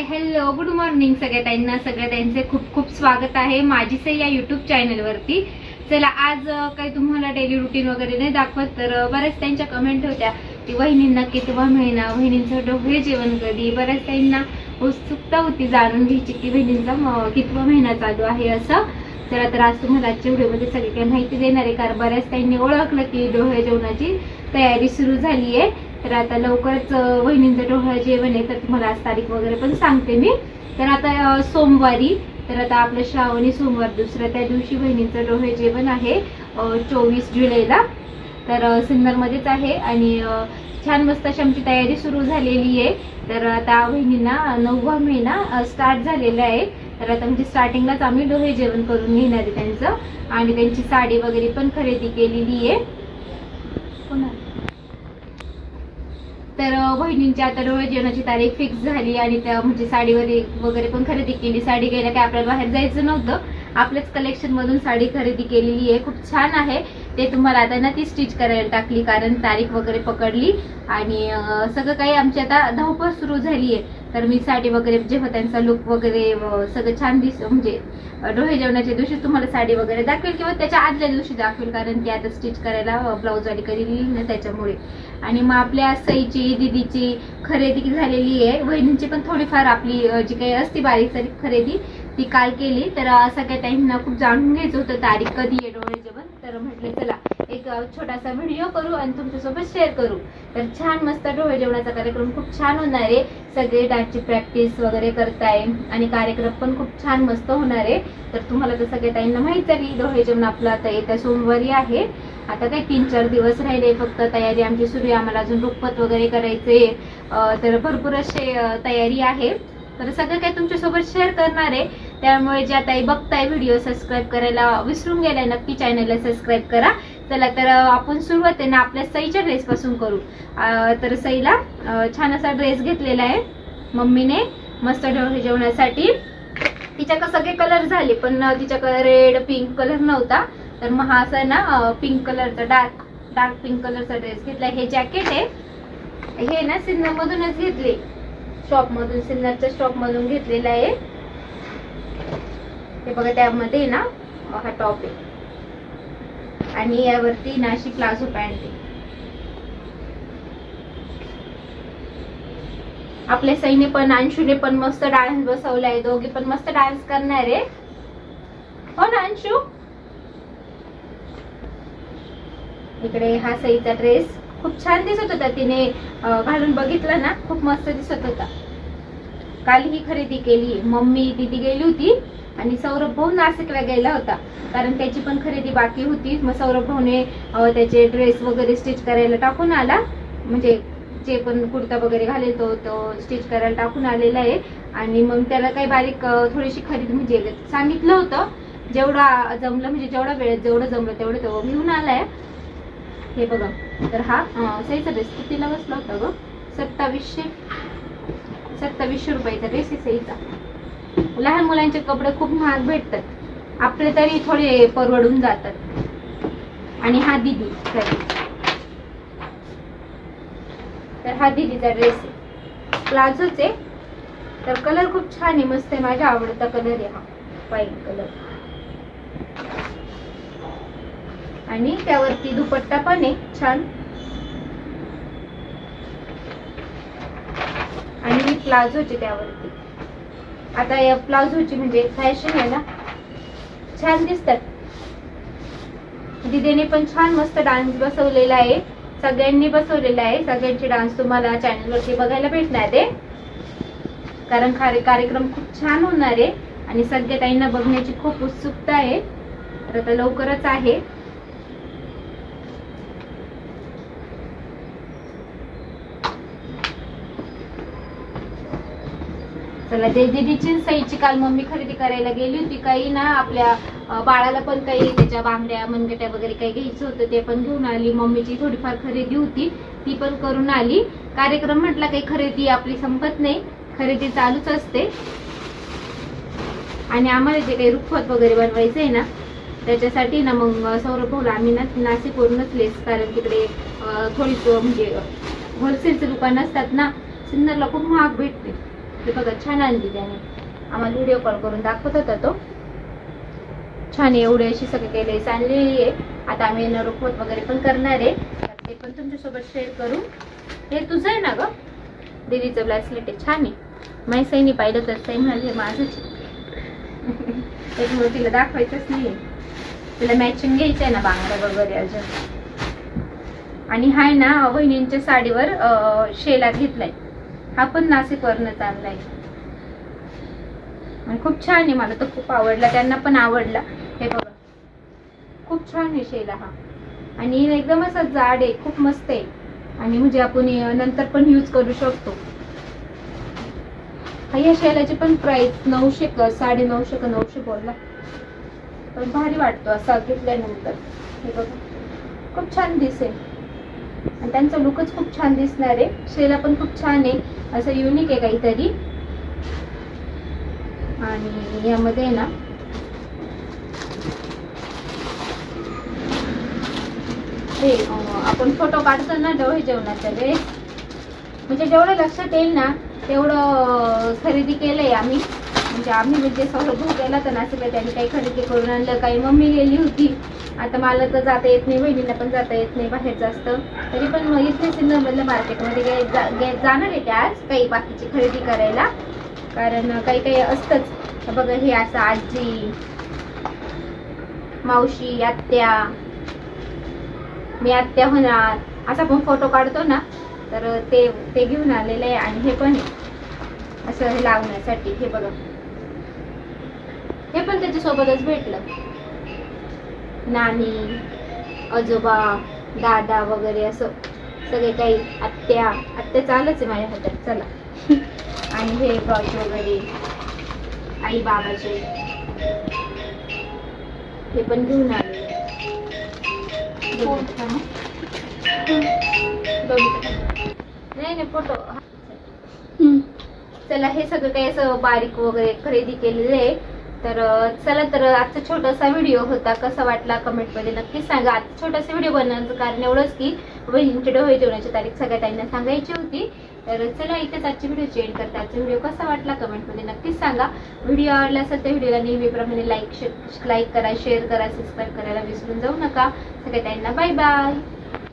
Hello good morning सगळ्या त्यांचे खूप खूप स्वागत आहे माझी सई या युट्यूब चॅनल वरती। चला आज काही तुम्हाला डेली रुटीन वगैरे नाही दाखवत, तर बऱ्याच त्यांच्या कमेंट होत्या की वहिनींना कितवा महिना, वहिनींचं डोळे जेवण कधी। बऱ्याच त्यांना उत्सुकता होती जाणून घ्यायची की वहिनींचा कितवा महिना चालू आहे असं। चला तर आज तुम्हाला आजच्या व्हिडिओमध्ये सगळी काही माहिती देणार आहे, कारण बऱ्याच त्यांनी ओळखलं की डोळे जेवणाची तयारी सुरू झाली आहे। तर आता लवकरच वहिनींचं डोहाळे जेवण आहे, तर तुम्हाला आज तारीख वगैरे पण सांगते मी। तर आता सोमवारी, तर आता आपलं श्रावणी सोमवार दुसरा, त्या दिवशी वहिनींचं डोहाळे जेवण आहे 24 जुलैला। तर सिन्नरमध्येच आहे आणि छान मस्त अशी आमची तयारी सुरू झालेली आहे। तर आता वहिनींना 9वा महिना स्टार्ट झालेला आहे। तर आता म्हणजे स्टार्टिंगलाच आम्ही डोहाळे जेवण करून घेणार आहे त्यांचं, आणि त्यांची साडी वगैरे पण खरेदी केलेली आहे। तर वहिनींची आता डोळे जेवणाची तारीख फिक्स झाली आणि त्या म्हणजे साडी वगैरे पण खरेदी केली। साडी घ्यायला काय आपल्याला बाहेर जायचं नव्हतं, आपल्याच कलेक्शन मधून साडी खरेदी केलेली आहे, खूप छान आहे। ते तुम्हाला आता ना ती स्टिच करायला टाकली, कारण तारीख वगैरे पकडली आणि सगळं काही आमची आता धावपळ सुरू झाली आहे। तर मी साडी वगैरे जेव्हा त्यांचा लुक वगैरे सगळं छान म्हणजे डोळे जेवणाच्या दिवशी तुम्हाला साडी वगैरे दाखवेल किंवा त्याच्या आदल्या दिवशी दाखवेल, कारण की आता स्टिच करायला ब्लाऊज वाली केलेली ना त्याच्यामुळे। आणि मग आपल्या सईची दीदीची खरेदी झालेली आहे, वहिनींची पण थोडीफार आपली जी काही असती बारीक सारीक खरेदी ती काल केली। तर सगळ्या टाइमना खूप जाणून घ्यायचं होतं तारीख कधी आहे डोळे जेवण, तर म्हटलं चला एक छोटासा व्हिडिओ करू आणि तुमच्यासोबत शेअर करू। तर छान मस्त डोळे जेवणाचा कार्यक्रम खूप छान होणार आहे, सगळे डान्सची प्रॅक्टिस वगैरे करताय आणि कार्यक्रम पण खूप छान मस्त होणार आहे। तर तुम्हाला तर सगळ्या टाइमना माहित झाली डोळे जेवण आपलं आता येत्या सोमवारी आहे। आता काही 3-4 दिवस राहिले फक्त तयारी आमची सुरू आहे, आम्हाला अजून रुखवत वगैरे करायचे, तर भरपूर असे तयारी आहे। तर सगळं काही तुमच्यासोबत शेअर करणार आहे, त्यामुळे जे आता बघताय व्हिडिओ सबस्क्राईब करायला विसरून गेलाय नक्की चॅनलला सबस्क्राईब करा। चला तर आपण सुरुवात आहे ना आपल्या सईच्या ड्रेस पासून करू। तर सईला छान असा ड्रेस घेतलेला आहे मम्मीने मस्त डोळे जेवणासाठी। तिच्याकडे सगळे कलर झाले पण तिच्याकडे रेड पिंक कलर नव्हता, तर मग हा असा ना पिंक कलरचा डार्क पिंक कलरचा ड्रेस घेतला। हे जॅकेट आहे, हे ना सिन्नर मधूनच घेतले, शॉप मधून, सिन्नरच्या शॉप मधून घेतलेला आहे। हे बघा त्यामध्ये ना हा टॉप आहे आणि यावरती नाशी प्लाझो पॅन्ट आहे। आपल्या सईने पण अंशूने पण मस्त डान्स बसवलाय, दोघे पण मस्त डान्स करणार आहे, हो ना अंशू। इकडे हा सईचा ड्रेस खूप छान दिसत होता, तिने घालून बघितला ना खूप मस्त दिसत होता। काल ही खरेदी केली, मम्मी दीदी गेली होती आणि सौरभ भाऊ नाशिकला गेला होता, कारण त्याची पण खरेदी बाकी होती। मग सौरभ भाऊने त्याचे ड्रेस वगैरे स्टिच करायला टाकून आला, म्हणजे जे पण कुर्ता वगैरे घालेल तो स्टिच करायला टाकून आलेला आहे। आणि मग त्याला काही बारीक थोडीशी खरेदी म्हणजे सांगितलं होतं, जेवढा जमलं म्हणजे जेवढा वेळेत जेवढं जमलं तेवढं तो घेऊन आलाय। हे बघा, तर हा सईचा ड्रेस कितीला बसला होता ग? 2700 रुपयाचा ड्रेस आहे सईचा। लहान मुलांचे कपडे खूप महाग भेटतात, आपले तरी थोडे परवडून जातात। आणि हा दीदी तर हा दीदीचा ड्रेस आहे, प्लाझोच आहे। तर कलर खूप छान आहे, मस्त आहे, माझ्या आवडता कलर आहे हा व्हाईट कलर। आणि त्यावरती दुपट्टा पण आहे छान, आणि प्लाझोची त्यावरती। आता या प्लाझोची म्हणजे फॅशन आहे ना, छान दिसतात। दीदीने पण छान मस्त डान्स बसवलेला आहे, सगळ्यांनी बसवलेला आहे, सगळ्यांचे डान्स तुम्हाला चॅनल वरती बघायला भेटणार आहे, कारण कार्यक्रम खूप छान होणार आहे आणि सगळ्या ताईंना बघण्याची खूप उत्सुकता आहे। तर आता लवकरच आहे। चला ते दीदीची सईची काल मम्मी खरेदी करायला गेली होती, काही ना आपल्या बाळाला पण काही त्याच्या बांगड्या मनगट्या वगैरे काही घ्यायचं होतं ते पण घेऊन आली। मम्मीची थोडीफार खरेदी होती ती पण करून आली। कार्यक्रम म्हटला काही खरेदी आपली संपत नाही, खरेदी चालूच असते। आणि आम्हाला जे काही रुखवत वगैरे बनवायचं आहे ना त्याच्यासाठी ना मग सौरभ भाऊला आम्ही ना नाशिकवरूनच लेस, कारण तिकडे थोडी म्हणजे होलसेलचे दुकान असतात ना, सिन्नरला खूप महाग भेटते। ते बघा छान आणली त्याने, आम्हाला व्हिडिओ कॉल करून दाखवत होता तो. छान एवढी अशी सगळी लेस आणलेली आहे. आता आम्ही रुखवत वगैरे पण करणार आहे, तर ते पण तुमच्यासोबत शेअर करू. हे तुझं आहे ना ग, दीदीचं ब्रेसलेट आहे, छान आहे. माझी सईनी पाहिलं तर सई म्हणाली हे माझंच. त्याच्यामुळे तिला दाखवायचंच नाहीये, तिला मॅचिंग घ्यायचं आहे ना बांगड्या वगैरे अजून. आणि हाय ना वहिनींच्या साडीवर शेला घेतलाय, हा पण नाशिकवरनच आणलाय आणि खूप छान आहे. मला तर खूप आवडला, त्यांना पण आवडला. हे बघा खूप छान आहे शेला हा, आणि एकदम असा जाड आहे, खूप मस्त आहे. आणि म्हणजे आपण नंतर पण यूज करू शकतो. या शेलाची पण प्राइस 900 का 950 का 900 बोलला, पण भारी वाटतो असा घेतल्यानंतर. हे बघा खूप छान दिसेल आणि त्यांचा लुकच खूप छान दिसणार आहे. शेला पण खूप छान आहे, असं युनिक आहे काहीतरी. आणि यामध्ये ना हे आपण फोटो काढतो ना डोळे जेवणाच्या वेळेस, म्हणजे जेवढं लक्षात येईल ना तेवढं खरेदी केलंय आम्ही. म्हणजे सगळं भाऊ गेला तर नाशिकला, त्यांनी काही खरेदी करून आणलं, काही मम्मी गेली होती. आता मला तर जाता येत नाही, बहिणीला पण जाता येत नाही बाहेर जास्त, तरी पण इथे सिन्नरमधल्या मार्केटमध्ये जाणार आहे त्या आज काही बाकीची खरेदी करायला, कारण काही काही असतंच. बघा हे असं आजी, मावशी, आत्या, मी आत्या होणार असा पण फोटो काढतो ना, तर ते घेऊन आलेले आहे. आणि हे पण असं हे लावण्यासाठी, हे बघा हे पण त्याच्यासोबतच भेटलं. नानी, आजोबा, दादा वगैरे असं सगळे काही, आत्या चालच आहे माझ्या हातात, चला. आणि हे ब्रॉच वगैरे आई बाबाचे हे पण घेऊन आले. नाही फोटो. चला हे सगळं काही असं बारीक वगैरे खरेदी केलेलं आहे. तर चला, तर आजचा छोटासा व्हिडिओ होता, कसा वाटला कमेंट मध्ये नक्कीच सांगा. आज छोटासा व्हिडिओ बनवण्याचं कारण एवढंच की बहिणींच्या डोळे जेवणाची तारीख सगळ्या ताईंना सांगायची होती. तर चला इथेच आजची व्हिडिओ एंड करते. आजचा व्हिडिओ कसा वाटला कमेंट मध्ये नक्कीच सांगा. व्हिडिओ आवडला असेल तर व्हिडिओला नेहमीप्रमाणे लाईक करा, शेअर करा, सबस्क्राईब करायला विसरून जाऊ नका. सगळ्या ताईंना बाय बाय.